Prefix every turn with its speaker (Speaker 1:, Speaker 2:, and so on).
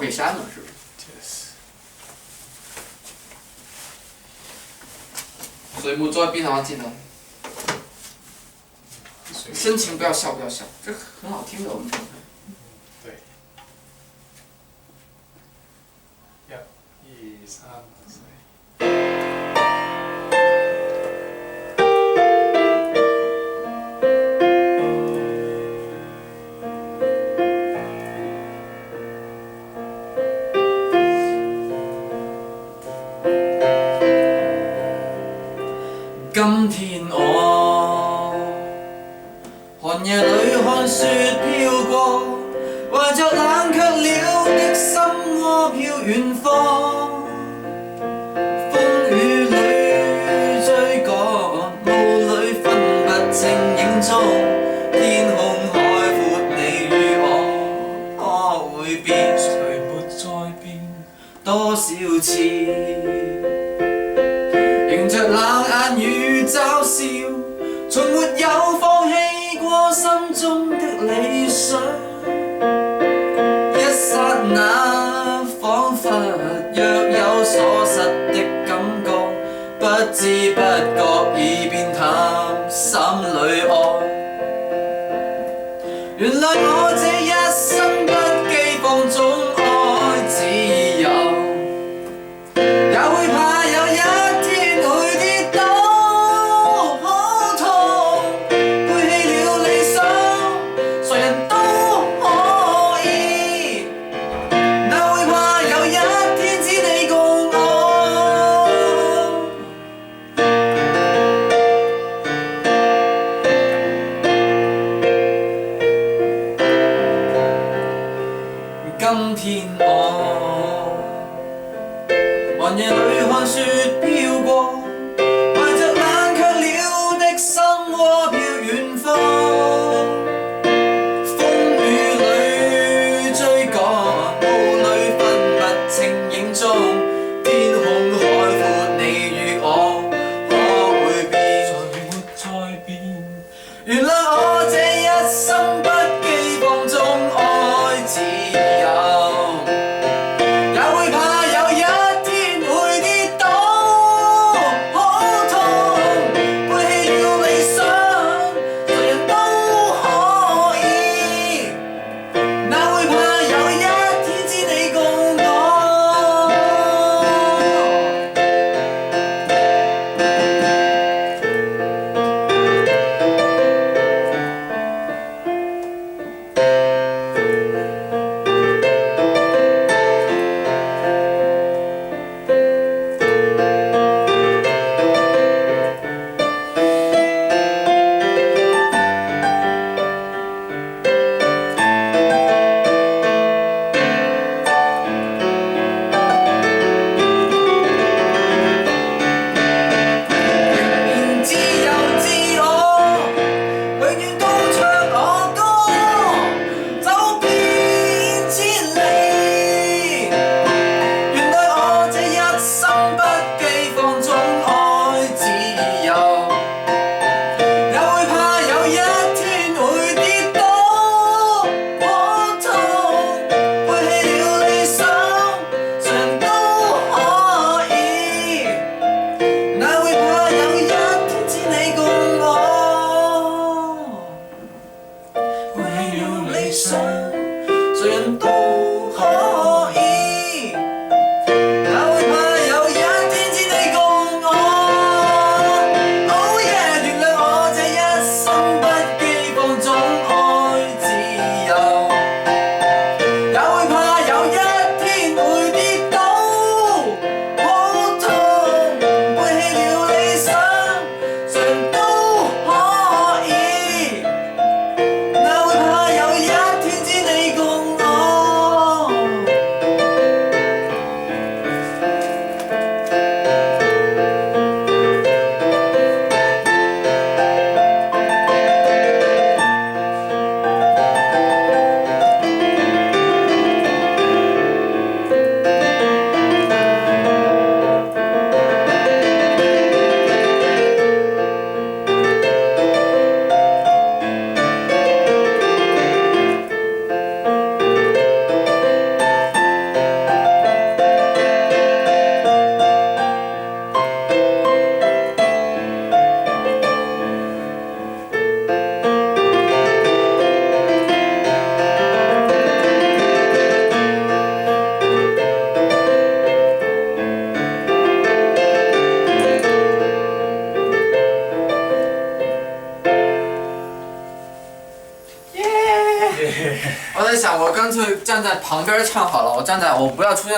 Speaker 1: 被删了，是不是？所以木作为冰糖技能，深情不要笑，不要笑，这很好听的，我们唱。
Speaker 2: 对。1、2、3、4。
Speaker 1: 今天我寒夜裏看雪飄過，懷着冷卻了的心窩飄遠方。風雨裏追趕，霧裏分不清影蹤，天空海闊你與我，可會變？誰沒再變？多少次？迎着冷眼與嘲笑，從沒有放棄過心中的理想。一剎那，彷彿若有所失的感覺，不知不覺已變淡心裏愛。原來我這一生不羈放縱愛自由，也會怕有一天會跌倒，好痛，背棄了理想，誰人都可以，哪會怕有一天只你共我。今天我寒夜裏看雪飄過，懷着冷卻了的心窩飄遠方。風雨裏追趕，霧裏分不清影蹤，天空海闊你與我，可會變？誰沒再變？原來我這一生不羈放縱愛自由。也會怕有一天會跌倒，
Speaker 2: 对，
Speaker 1: 我在想，我干脆站在旁边唱好了，我不要出现